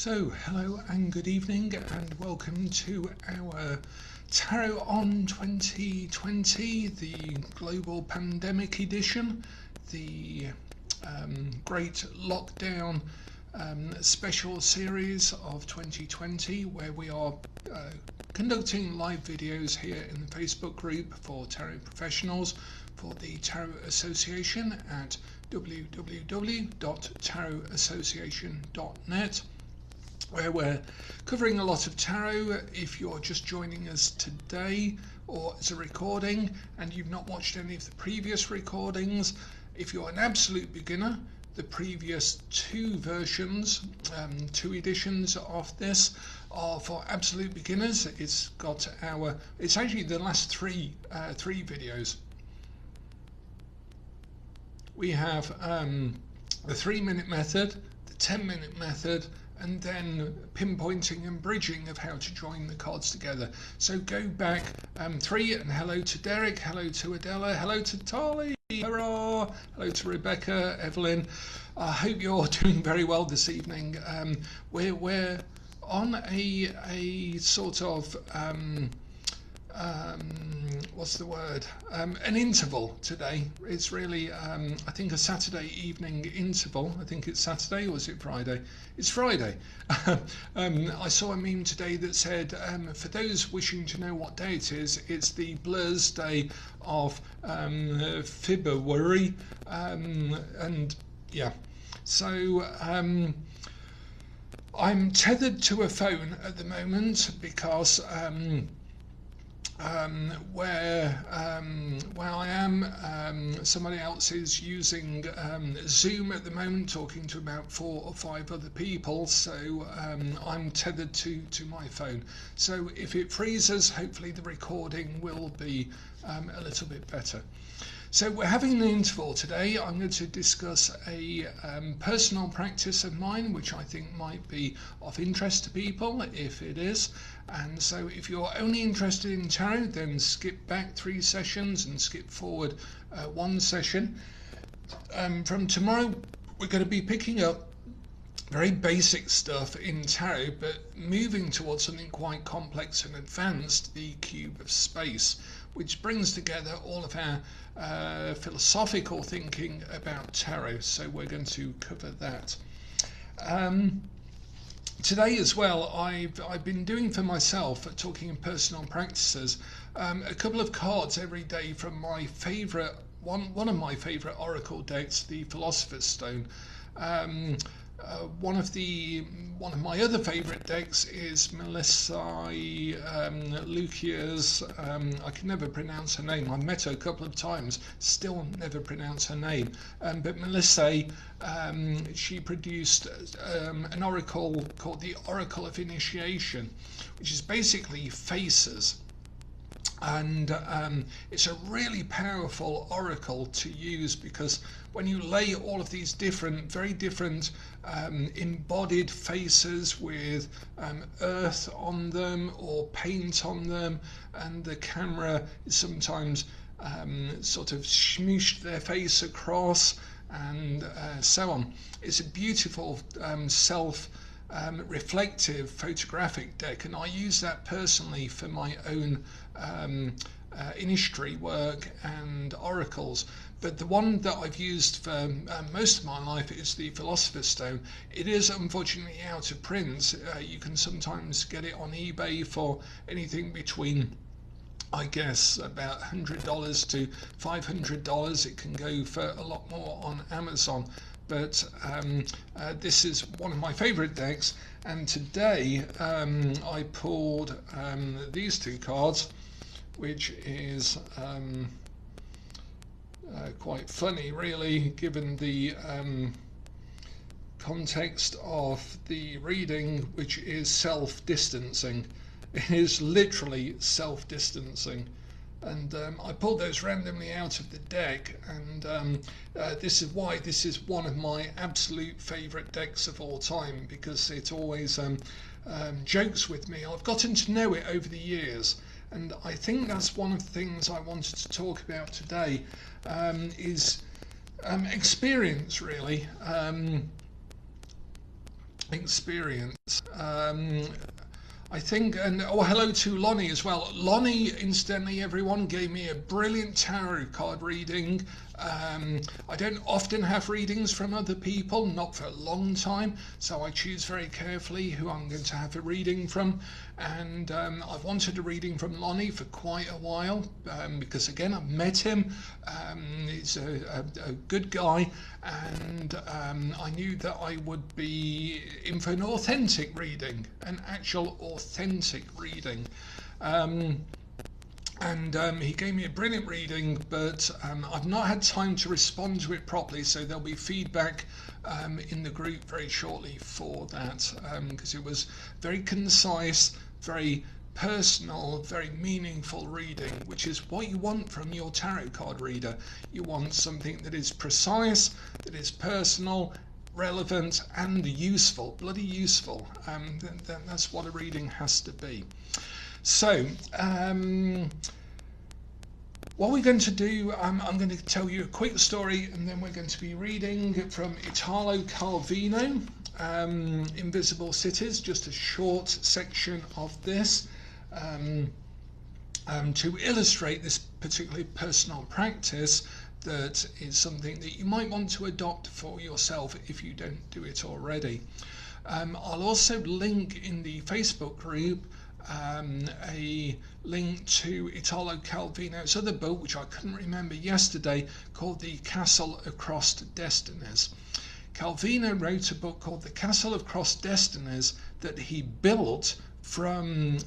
So, hello and good evening, and welcome to our Tarot on 2020, the Global Pandemic Edition, the Great Lockdown special series of 2020, where we are conducting live videos here in the Facebook group for tarot professionals for the Tarot Association at www.tarotassociation.net, where we're covering a lot of tarot. If you're just joining us today or as a recording and you've not watched any of the previous recordings, if you're an absolute beginner, the previous two versions, two editions of this are for absolute beginners. It's actually the last three videos. We have the 3-minute method, the 10-minute method, and then pinpointing and bridging of how to join the cards together. So go back 3, and hello to Derek, hello to Adela, hello to Tali, hurrah, hello to Rebecca, Evelyn. I hope you're doing very well this evening. We're on a sort of what's the word? An interval today. It's really, I think, a Saturday evening interval. I think it's Saturday, or is it Friday? It's Friday. I saw a meme today that said, for those wishing to know what day it is, it's the Blur's Day of February. And yeah, so I'm tethered to a phone at the moment because where I am, somebody else is using Zoom at the moment, talking to about 4 or 5 other people, so I'm tethered to my phone. So if it freezes, hopefully the recording will be a little bit better. So we're having an interval today. I'm going to discuss a personal practice of mine, which I think might be of interest to people, if it is. And so if you're only interested in tarot, then skip back 3 sessions and skip forward 1 session. From tomorrow, we're going to be picking up very basic stuff in tarot, but moving towards something quite complex and advanced, the cube of space, which brings together all of our philosophical thinking about tarot. So we're going to cover that. Today as well, I've been doing for myself, talking in personal practices, a couple of cards every day from my favourite, one of my favourite oracle decks, the Philosopher's Stone. One of my other favourite decks is Melissa Lucia's, I can never pronounce her name. I've met her a couple of times, still never pronounce her name. But Melissa, she produced an oracle called the Oracle of Initiation, which is basically faces. And it's a really powerful oracle to use, because when you lay all of these very different embodied faces with earth on them or paint on them, and the camera is sometimes sort of smooshed their face across, and so on. It's a beautiful reflective photographic deck, and I use that personally for my own initiatory work and oracles. But the one that I've used for most of my life is the Philosopher's Stone. It is unfortunately out of print. You can sometimes get it on eBay for anything between, I guess, about $100 to $500. It can go for a lot more on Amazon. But this is one of my favourite decks, and today I pulled these 2 cards, which is quite funny, really, given the context of the reading, which is self-distancing. It is literally self-distancing. And I pulled those randomly out of the deck, and this is why this is one of my absolute favourite decks of all time, because it always jokes with me. I've gotten to know it over the years, and I think that's one of the things I wanted to talk about today, is experience, really. experience. I think, and oh, hello to Lonnie as well. Lonnie, incidentally, everyone, gave me a brilliant tarot card reading. I don't often have readings from other people, not for a long time, so I choose very carefully who I'm going to have a reading from. And I've wanted a reading from Lonnie for quite a while, because again, I've met him. He's a good guy, and I knew that I would be in for an authentic reading, an actual authentic reading. He gave me a brilliant reading, but I've not had time to respond to it properly, so there'll be feedback in the group very shortly for that, because it was very concise, very personal, very meaningful reading, which is what you want from your tarot card reader. You want something that is precise, that is personal, relevant, and useful, bloody useful. That's what a reading has to be. So, what we're going to do, I'm going to tell you a quick story, and then we're going to be reading from Italo Calvino, Invisible Cities, just a short section of this, to illustrate this particularly personal practice that is something that you might want to adopt for yourself if you don't do it already. I'll also link in the Facebook group a link to Italo Calvino's other book, which I couldn't remember yesterday, called The Castle Across Destinies. Calvino wrote a book called The Castle Across Destinies that he built from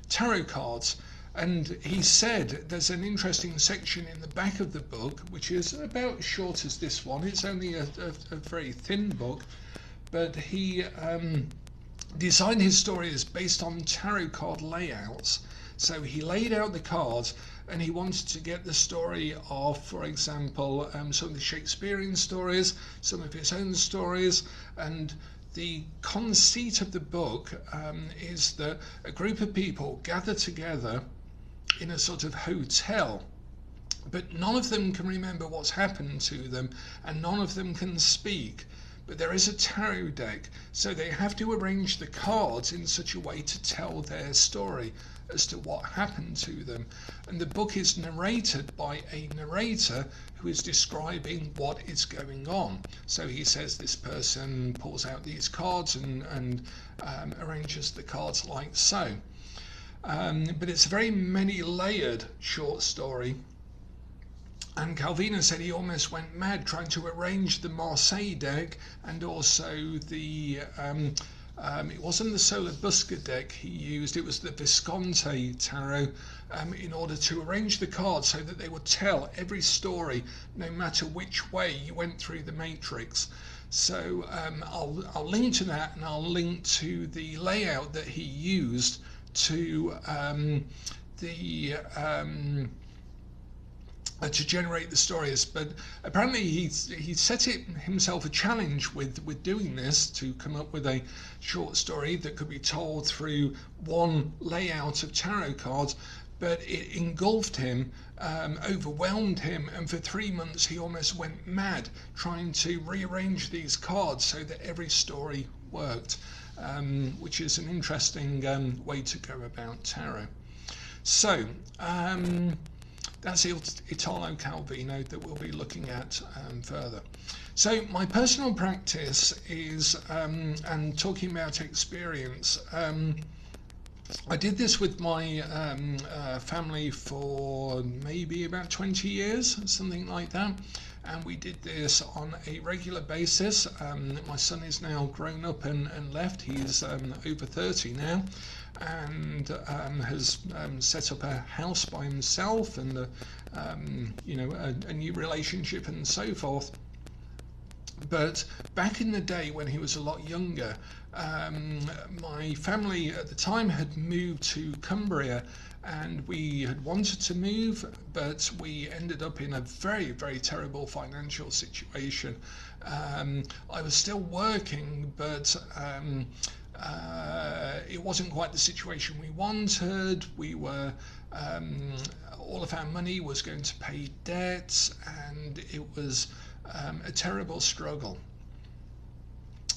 tarot cards. And he said there's an interesting section in the back of the book, which is about as short as this one. It's only a very thin book, but he designed his stories based on tarot card layouts. So he laid out the cards, and he wanted to get the story of, for example, some of the Shakespearean stories, some of his own stories, and the conceit of the book is that a group of people gather together in a sort of hotel, but none of them can remember what's happened to them, and none of them can speak. But there is a tarot deck, so they have to arrange the cards in such a way to tell their story as to what happened to them. And the book is narrated by a narrator who is describing what is going on. So he says this person pulls out these cards and arranges the cards like so. But it's a very many-layered short story. And Calvino said he almost went mad trying to arrange the Marseille deck and also the, it wasn't the Solabusca deck he used, it was the Visconti tarot, in order to arrange the cards so that they would tell every story no matter which way you went through the matrix. So I'll link to that, and I'll link to the layout that he used to to generate the stories. But apparently he set it himself a challenge with doing this, to come up with a short story that could be told through one layout of tarot cards, but it engulfed him, overwhelmed him, and for 3 months he almost went mad trying to rearrange these cards so that every story worked, which is an interesting way to go about tarot. So that's Italo Calvino that we'll be looking at further. So my personal practice is, and talking about experience, I did this with my family for maybe about 20 years, something like that. And we did this on a regular basis. My son is now grown up and left. He's over 30 now, and has set up a house by himself, and you know, a new relationship and so forth. But back in the day when he was a lot younger, my family at the time had moved to Cumbria, and we had wanted to move, but we ended up in a very, very terrible financial situation. I was still working, but it wasn't quite the situation we wanted. We were, all of our money was going to pay debts, and it was a terrible struggle.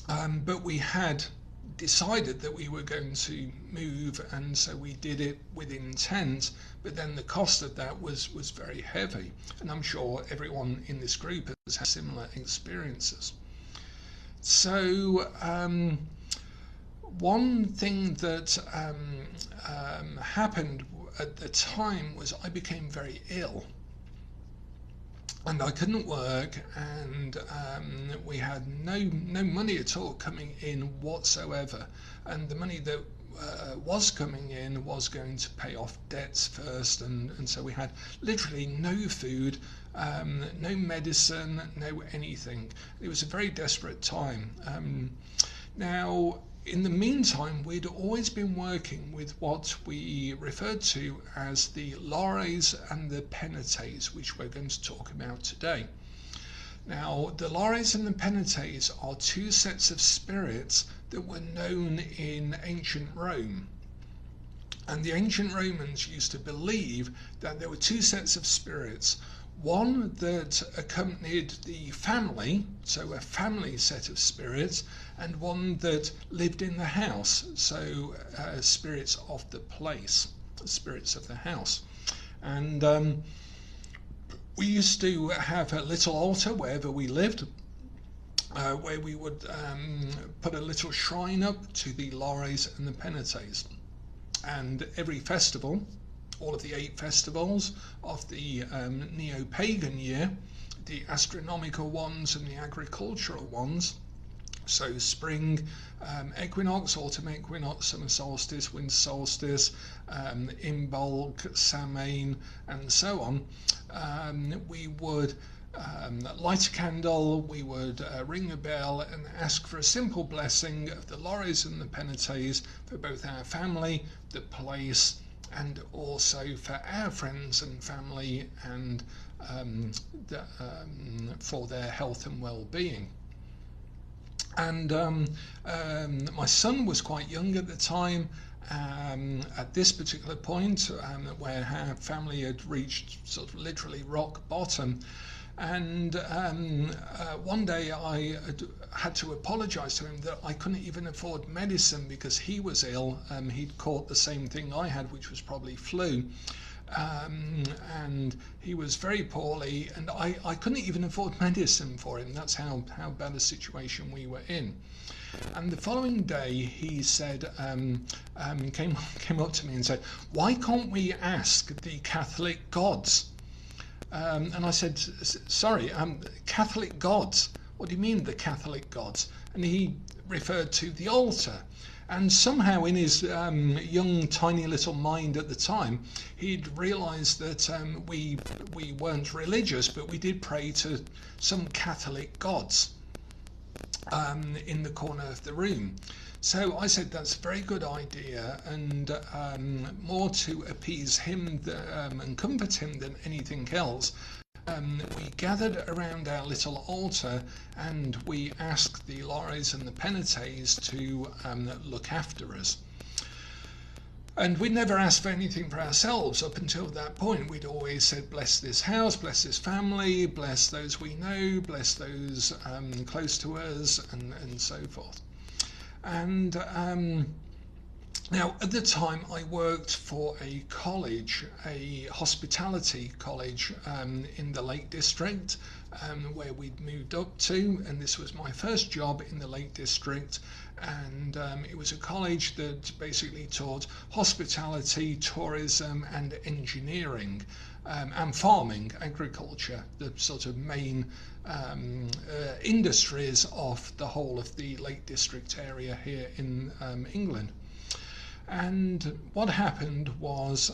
But we had decided that we were going to move, and so we did it with intent. But then the cost of that was very heavy, and I'm sure everyone in this group has had similar experiences. So one thing that happened at the time was I became very ill, and I couldn't work, and we had no money at all coming in whatsoever, and the money that was coming in was going to pay off debts first, and so we had literally no food, no medicine, no anything. It was a very desperate time. Now, in the meantime, we'd always been working with what we referred to as the Lares and the Penates, which we're going to talk about today. Now, the Lares and the Penates are two sets of spirits that were known in ancient Rome. And the ancient Romans used to believe that there were two sets of spirits. One that accompanied the family, so a family set of spirits, and one that lived in the house, so spirits of the place, spirits of the house. And we used to have a little altar wherever we lived, where we would put a little shrine up to the Lares and the Penates. And every festival, all of the 8 festivals of the neo-pagan year, the astronomical ones and the agricultural ones, so spring equinox, autumn equinox, summer solstice, winter solstice, Imbolc, Samhain, and so on, we would light a candle, we would ring a bell and ask for a simple blessing of the Lares and the Penates for both our family, the place, and also for our friends and family, and for their health and well-being. And my son was quite young at the time, at this particular point, where our family had reached sort of literally rock bottom. And one day I had to apologise to him that I couldn't even afford medicine because he was ill. He'd caught the same thing I had, which was probably flu. And he was very poorly, and I couldn't even afford medicine for him. That's how bad a situation we were in. And the following day he said, came up to me and said, "Why can't we ask the Catholic gods?" And I said, "Sorry, Catholic gods? What do you mean the Catholic gods?" And he referred to the altar. And somehow in his young, tiny little mind at the time, he'd realised that we weren't religious, but we did pray to some Catholic gods in the corner of the room. So I said, that's a very good idea, and more to appease him and comfort him than anything else. We gathered around our little altar and we asked the Lares and the Penates to look after us. And we'd never asked for anything for ourselves up until that point. We'd always said, bless this house, bless this family, bless those we know, bless those close to us, and so forth. And now, at the time, I worked for a college, a hospitality college in the Lake District, where we'd moved up to, and this was my first job in the Lake District. And it was a college that basically taught hospitality, tourism, and engineering, and farming, agriculture, the sort of main industries of the whole of the Lake District area here in England. And what happened was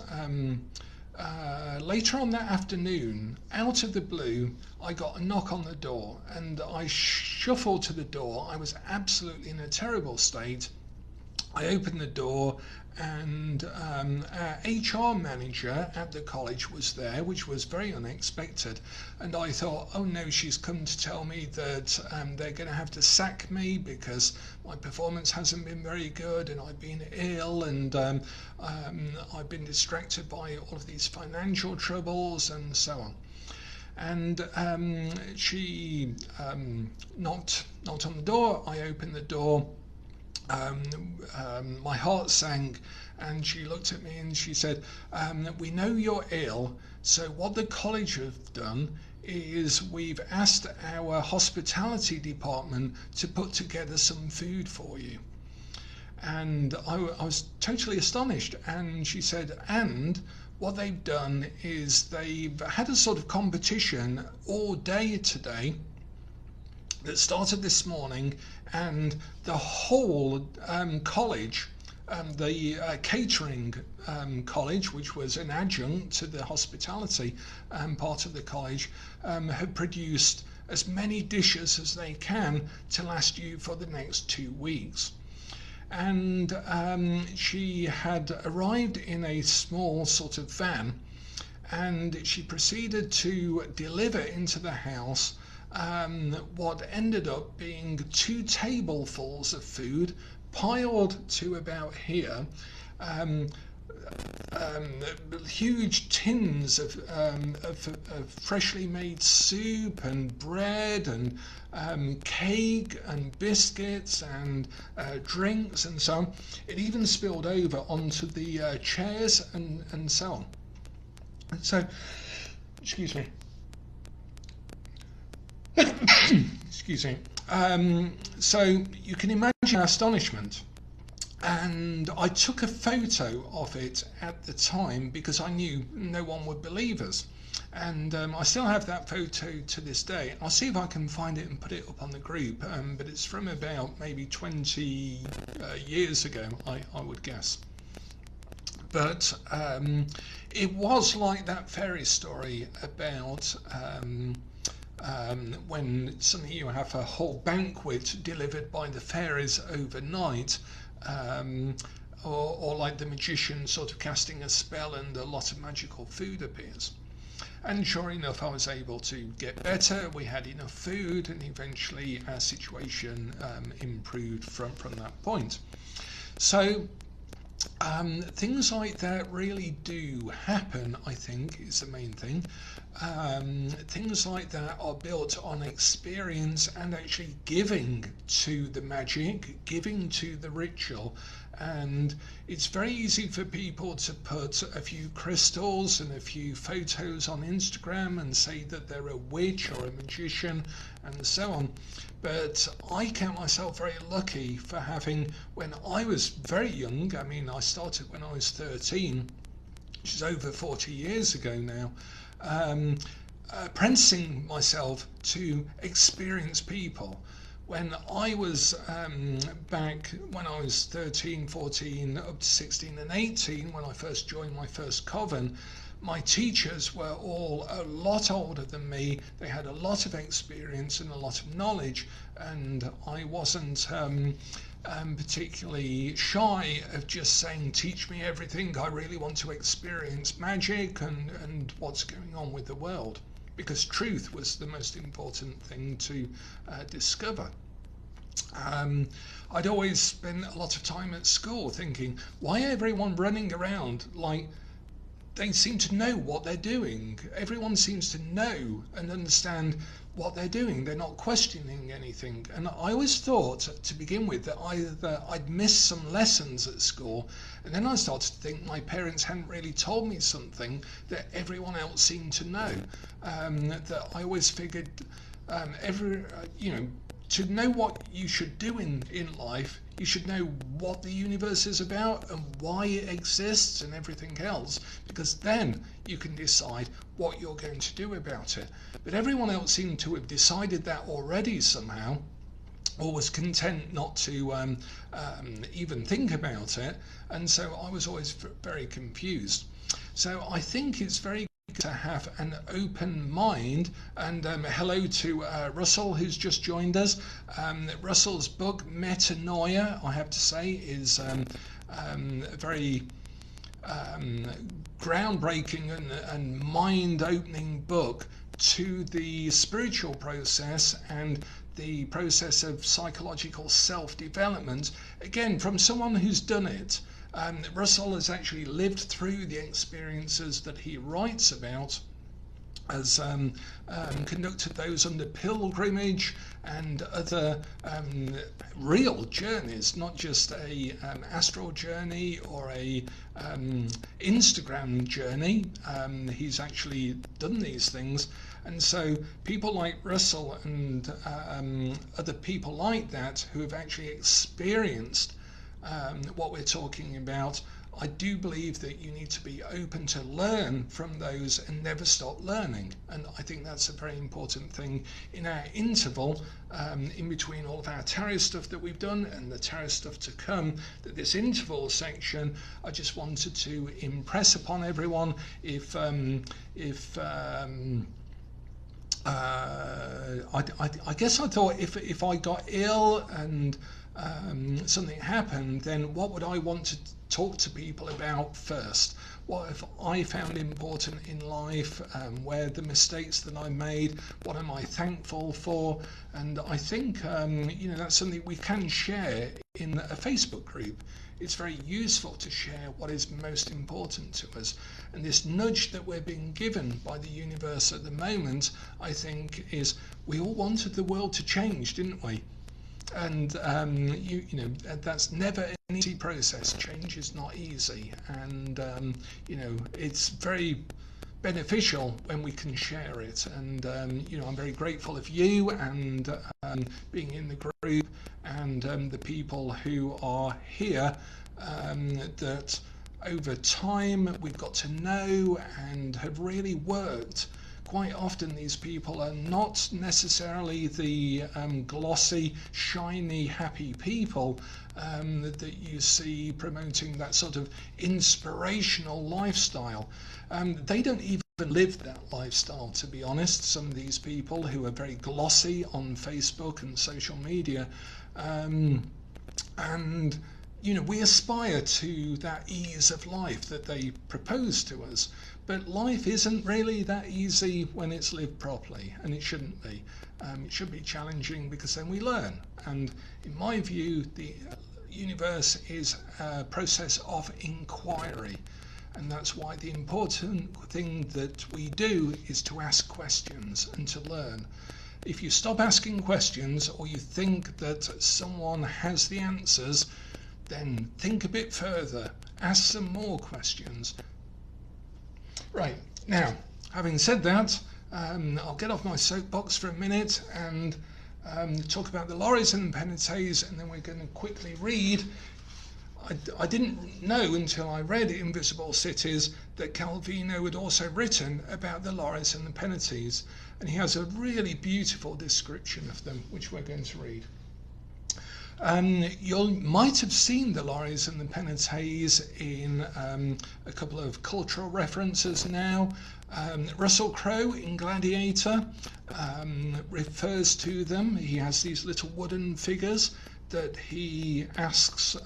later on that afternoon, out of the blue, I got a knock on the door, and I shuffled to the door. I was absolutely in a terrible state. I opened the door, and our HR manager at the college was there, which was very unexpected. And I thought, oh no, she's come to tell me that they're going to have to sack me because my performance hasn't been very good, and I've been ill, and I've been distracted by all of these financial troubles and so on. And she knocked on the door. I opened the door. My heart sank, and she looked at me and she said, "We know you're ill, so what the college have done is we've asked our hospitality department to put together some food for you." And I was totally astonished. And she said, and what they've done is they've had a sort of competition all day today that started this morning, and the whole college, the catering college, which was an adjunct to the hospitality part of the college, have produced as many dishes as they can to last you for the next 2 weeks. And she had arrived in a small sort of van, and she proceeded to deliver into the house what ended up being 2 tablesfuls of food piled to about here, huge tins of freshly made soup and bread and cake and biscuits and drinks and so on. It even spilled over onto the chairs and so on. So, excuse me. Excuse me. So you can imagine our astonishment. And I took a photo of it at the time because I knew no one would believe us. And I still have that photo to this day. I'll see if I can find it and put it up on the group. But it's from about maybe 20 years ago, I would guess. But it was like that fairy story about when suddenly you have a whole banquet delivered by the fairies overnight. Or like the magician sort of casting a spell and a lot of magical food appears. And sure enough, I was able to get better. We had enough food, and eventually our situation improved from that point. So things like that really do happen, I think, is the main thing. Things like that are built on experience and actually giving to the magic, giving to the ritual. And it's very easy for people to put a few crystals and a few photos on Instagram and say that they're a witch or a magician and so on. But I count myself very lucky for having, when I was very young, I mean, I started when I was 13, which is over 40 years ago now, apprenticing myself to experienced people. When I was back when I was 13, 14, up to 16 and 18, when I first joined my first coven, my teachers were all a lot older than me. They had a lot of experience and a lot of knowledge, and I wasn't particularly shy of just saying, teach me everything. I really want to experience magic and what's going on with the world, because truth was the most important thing to discover. I'd always spent a lot of time at school thinking, why everyone running around like they seem to know what they're doing? Everyone seems to know and understand what they're doing. They're not questioning anything. And I always thought, to begin with, that either I'd missed some lessons at school, and then I started to think my parents hadn't really told me something that everyone else seemed to know. That I always figured to know what you should do in life, you should know what the universe is about and why it exists and everything else, because then you can decide what you're going to do about it. But everyone else seemed to have decided that already somehow, or was content not to even think about it, and so I was always very confused. So I think it's very to have an open mind, and hello to Russell, who's just joined us. Russell's book Metanoia, I have to say, is a very groundbreaking and mind-opening book to the spiritual process and the process of psychological self-development, again from someone who's done it. Russell has actually lived through the experiences that he writes about, has conducted those under pilgrimage and other real journeys, not just a astral journey or a Instagram journey. He's actually done these things, and so people like Russell and other people like that who have actually experienced what we're talking about, I do believe that you need to be open to learn from those and never stop learning. And I think that's a very important thing in our interval, in between all of our tarot stuff that we've done and the tarot stuff to come, that this interval section, I just wanted to impress upon everyone. I guess I thought if I got ill and something happened, then what would I want to talk to people about first? What have I found important in life? Where the mistakes that I made? What am I thankful for? And I think that's something we can share in a Facebook group. It's very useful to share what is most important to us. And this nudge that we're being given by the universe at the moment, I think, is we all wanted the world to change, didn't we? And that's never an easy process. Change is not easy, and it's very beneficial when we can share it. And I'm very grateful of you and being in the group and the people who are here that over time we've got to know and have really worked. Quite often these people are not necessarily the glossy, shiny, happy people that you see promoting that sort of inspirational lifestyle. They don't even live that lifestyle, to be honest. Some of these people who are very glossy on Facebook and social media, and we aspire to that ease of life that they propose to us. But life isn't really that easy when it's lived properly, and it shouldn't be. It should be challenging because then we learn. And in my view, the universe is a process of inquiry. And that's why the important thing that we do is to ask questions and to learn. If you stop asking questions, or you think that someone has the answers, then think a bit further. Ask some more questions. Right, now, having said that, I'll get off my soapbox for a minute and talk about the Lares and the Penates, and then we're going to quickly read. I didn't know until I read Invisible Cities that Calvino had also written about the Lares and the Penates, and he has a really beautiful description of them, which we're going to read. You might have seen the Lares and the Penates in a couple of cultural references now. Russell Crowe in Gladiator refers to them. He has these little wooden figures that he asks,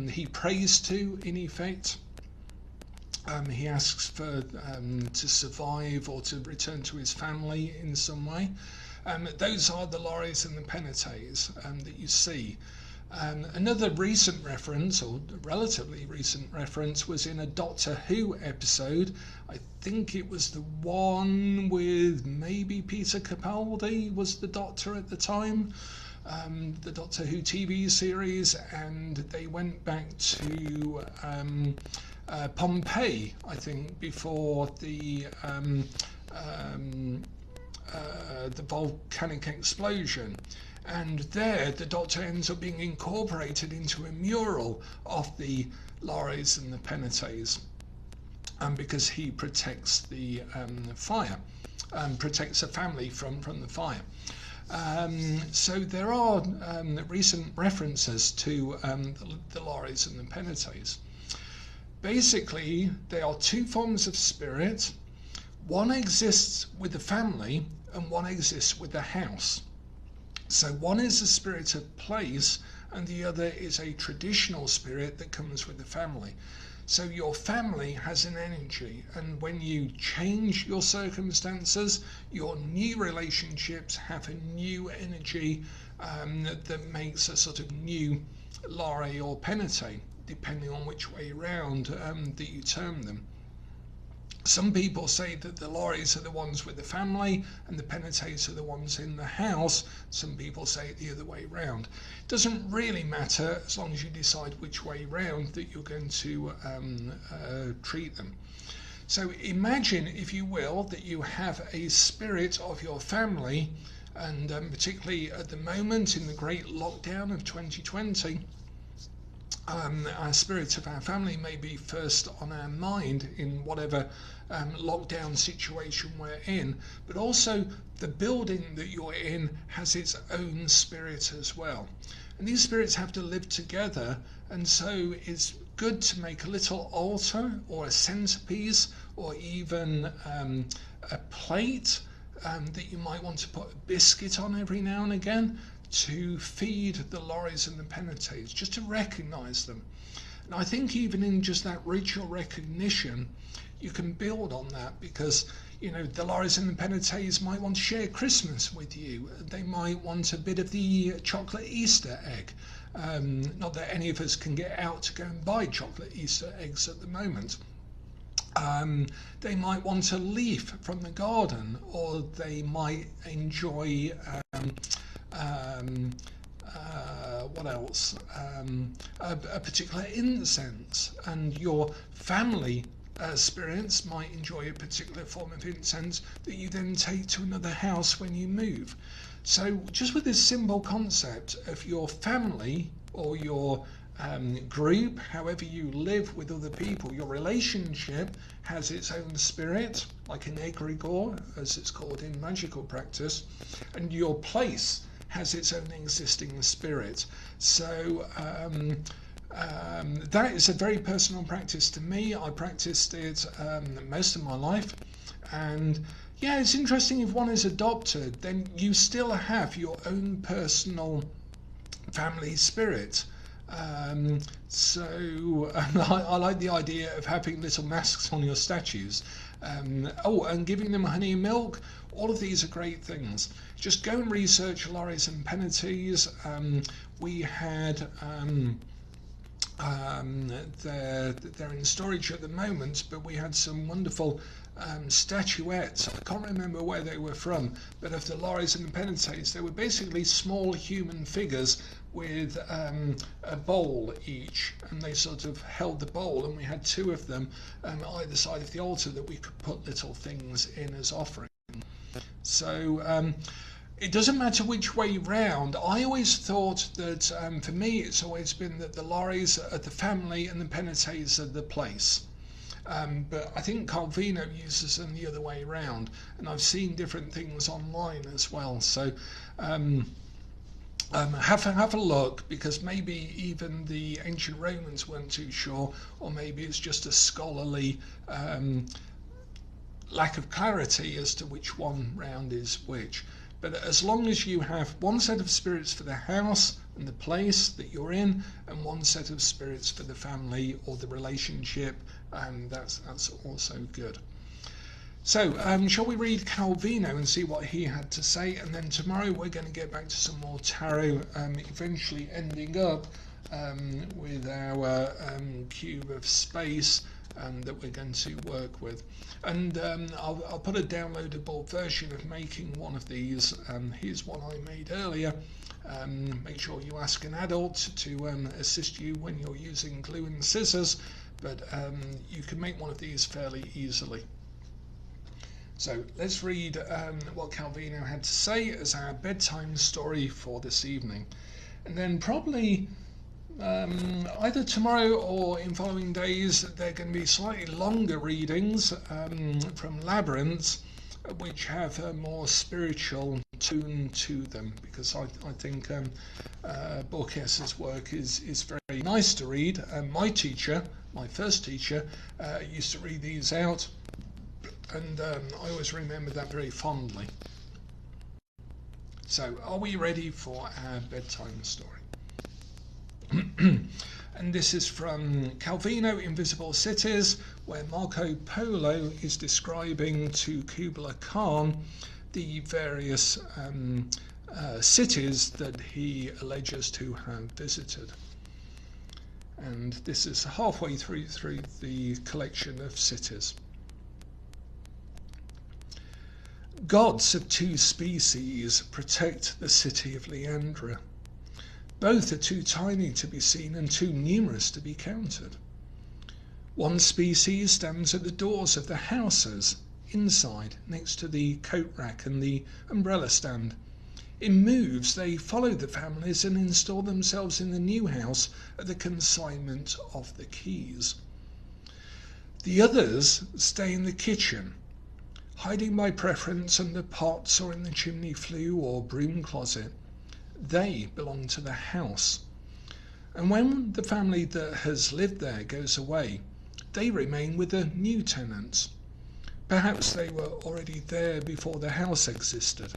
he prays to, in effect. He asks for to survive or to return to his family in some way. Those are the Lares and the Penates that you see. Another recent reference, or relatively recent reference, was in a Doctor Who episode. I think it was the one with maybe Peter Capaldi was the Doctor at the time, the Doctor Who TV series, and they went back to Pompeii, I think, before the volcanic explosion, and there the Doctor ends up being incorporated into a mural of the Lares and the Penates, because he protects the fire, protects a family from the fire. So there are recent references to the Lares and the Penates. Basically, they are two forms of spirit. One exists with the family and one exists with the house. So one is a spirit of place and the other is a traditional spirit that comes with the family. So your family has an energy, and when you change your circumstances, your new relationships have a new energy that makes a sort of new Lare or Penate, depending on which way round that you term them. Some people say that the Lares are the ones with the family and the Penates are the ones in the house. Some people say it the other way round. It doesn't really matter as long as you decide which way round that you're going to treat them. So imagine, if you will, that you have a spirit of your family, and particularly at the moment in the great lockdown of 2020, our spirit of our family may be first on our mind in whatever lockdown situation we're in, but also the building that you're in has its own spirit as well. And these spirits have to live together, and so it's good to make a little altar or a centerpiece or even a plate that you might want to put a biscuit on every now and again to feed the Lares and the Penates, just to recognize them. And I think even in just that ritual recognition, you can build on that, because the Lares and the Penates might want to share Christmas with you. They might want a bit of the chocolate Easter egg. Not that any of us can get out to go and buy chocolate Easter eggs at the moment. They might want a leaf from the garden, or they might enjoy what else? A particular incense, and your family spirits might enjoy a particular form of incense that you then take to another house when you move. So just with this simple concept of your family or your group, however you live with other people, your relationship has its own spirit, like an egregore, as it's called in magical practice, and your place has its own existing spirit. So that is a very personal practice to me. I practiced it most of my life, and yeah, it's interesting, if one is adopted, then you still have your own personal family spirit. I like the idea of having little masks on your statues. And giving them honey and milk. All of these are great things. Just go and research Lares and Penates. We had they're in storage at the moment, but we had some wonderful statuettes. I can't remember where they were from, but of the Lares and the Penates, they were basically small human figures with a bowl each, and they sort of held the bowl, and we had two of them either side of the altar that we could put little things in as offering. So it doesn't matter which way round. I always thought that for me it's always been that the Lares are the family and the Penates are the place. But I think Calvino uses them the other way around, and I've seen different things online as well. So have a look, because maybe even the ancient Romans weren't too sure, or maybe it's just a scholarly lack of clarity as to which one round is which. But as long as you have one set of spirits for the house and the place that you're in, and one set of spirits for the family or the relationship, that's also good. So shall we read Calvino and see what he had to say, and then tomorrow we're going to get back to some more tarot, eventually ending up with our cube of space that we're going to work with. And I'll put a downloadable version of making one of these. Here's one I made earlier. Make sure you ask an adult to assist you when you're using glue and scissors, but you can make one of these fairly easily. So let's read what Calvino had to say as our bedtime story for this evening. And then probably either tomorrow or in following days, they're going to be slightly longer readings from Labyrinths, which have a more spiritual tone to them, because I think Borges's work is very nice to read. My teacher, my first teacher, used to read these out, and I always remember that very fondly. So, are we ready for our bedtime story? And this is from Calvino, Invisible Cities, where Marco Polo is describing to Kubla Khan the various cities that he alleges to have visited. And this is halfway through the collection of cities. Gods of two species protect the city of Leandra. Both are too tiny to be seen and too numerous to be counted. One species stands at the doors of the houses, inside, next to the coat rack and the umbrella stand. In moves, they follow the families and install themselves in the new house at the consignment of the keys. The others stay in the kitchen, hiding by preference under pots or in the chimney flue or broom closet. They belong to the house. And when the family that has lived there goes away, they remain with the new tenants. Perhaps they were already there before the house existed,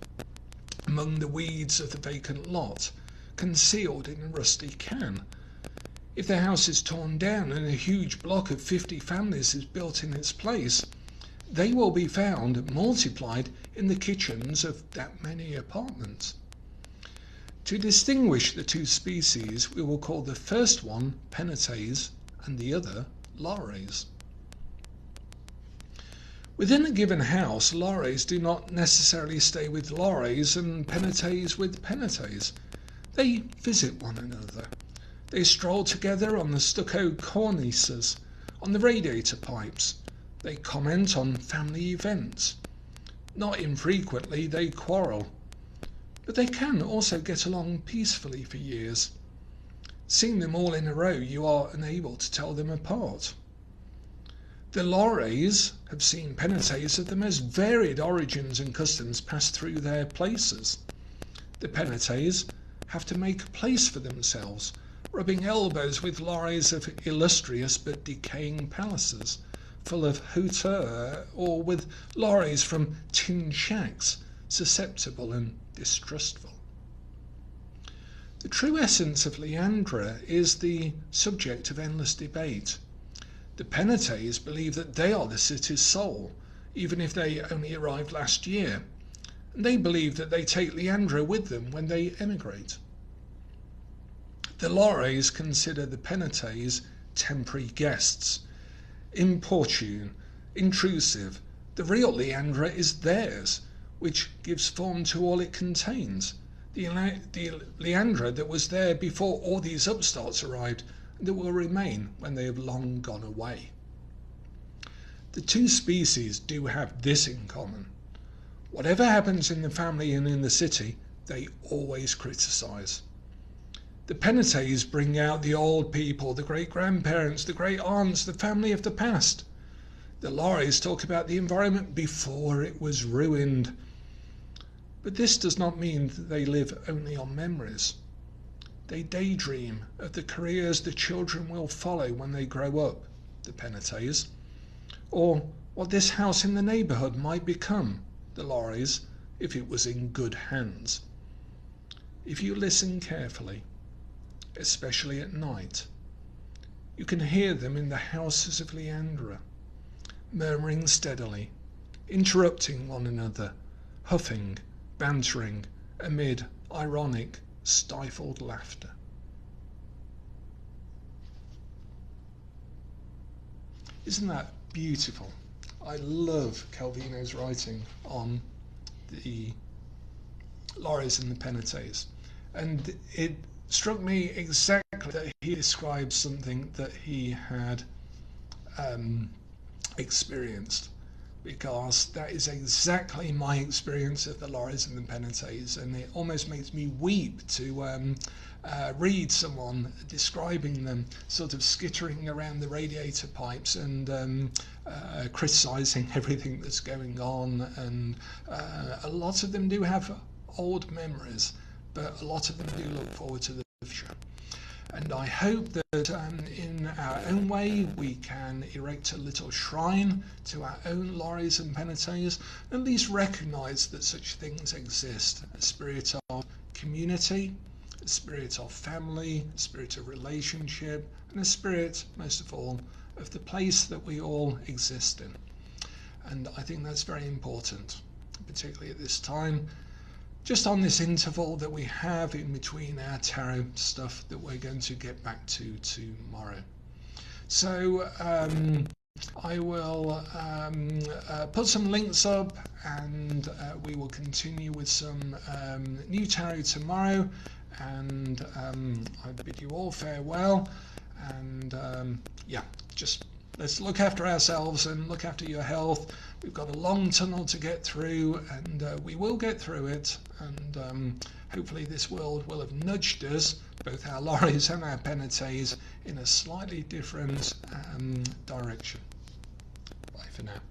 among the weeds of the vacant lot, concealed in a rusty can. If the house is torn down and a huge block of 50 families is built in its place, they will be found multiplied in the kitchens of that many apartments. To distinguish the two species, we will call the first one Penates and the other Lares. Within a given house, Lares do not necessarily stay with Lares and Penates with Penates. They visit one another. They stroll together on the stucco cornices, on the radiator pipes. They comment on family events. Not infrequently they quarrel, but they can also get along peacefully for years. Seeing them all in a row, you are unable to tell them apart. The Lares have seen Penates of the most varied origins and customs pass through their places. The Penates have to make a place for themselves, rubbing elbows with Lares of illustrious but decaying palaces, full of hauteur, or with Lares from tin shacks, susceptible and distrustful. The true essence of Leandra is the subject of endless debate. The Penates believe that they are the city's soul, even if they only arrived last year, and they believe that they take Leandra with them when they emigrate. The Lares consider the Penates temporary guests, importune, intrusive. The real Leandra is theirs, which gives form to all it contains. The Leandra that was there before all these upstarts arrived, and that will remain when they have long gone away. The two species do have this in common. Whatever happens in the family and in the city, they always criticise. The Penates bring out the old people, the great-grandparents, the great-aunts, the family of the past. The Lares talk about the environment before it was ruined. But this does not mean that they live only on memories. They daydream of the careers the children will follow when they grow up, the Penates, or what this house in the neighbourhood might become, the Lares, if it was in good hands. If you listen carefully, especially at night, you can hear them in the houses of Leandra, murmuring steadily, interrupting one another, huffing, bantering, amid ironic, stifled laughter. Isn't that beautiful? I love Calvino's writing on the Lares and the Penates, and it struck me exactly that he described something that he had experienced, because that is exactly my experience of the Lares and the Penates, and it almost makes me weep to read someone describing them sort of skittering around the radiator pipes and criticising everything that's going on, and a lot of them do have old memories, but a lot of them do look forward to the future. And I hope that in our own way we can erect a little shrine to our own Lares and Penates, at least recognise that such things exist, a spirit of community, a spirit of family, a spirit of relationship, and a spirit, most of all, of the place that we all exist in. And I think that's very important, particularly at this time, just on this interval that we have in between our tarot stuff that we're going to get back to tomorrow. So I will put some links up, and we will continue with some new tarot tomorrow, and I bid you all farewell, and yeah, just let's look after ourselves and look after your health. We've got a long tunnel to get through, and we will get through it, and hopefully this world will have nudged us, both our Lares and our Penates, in a slightly different direction. Bye for now.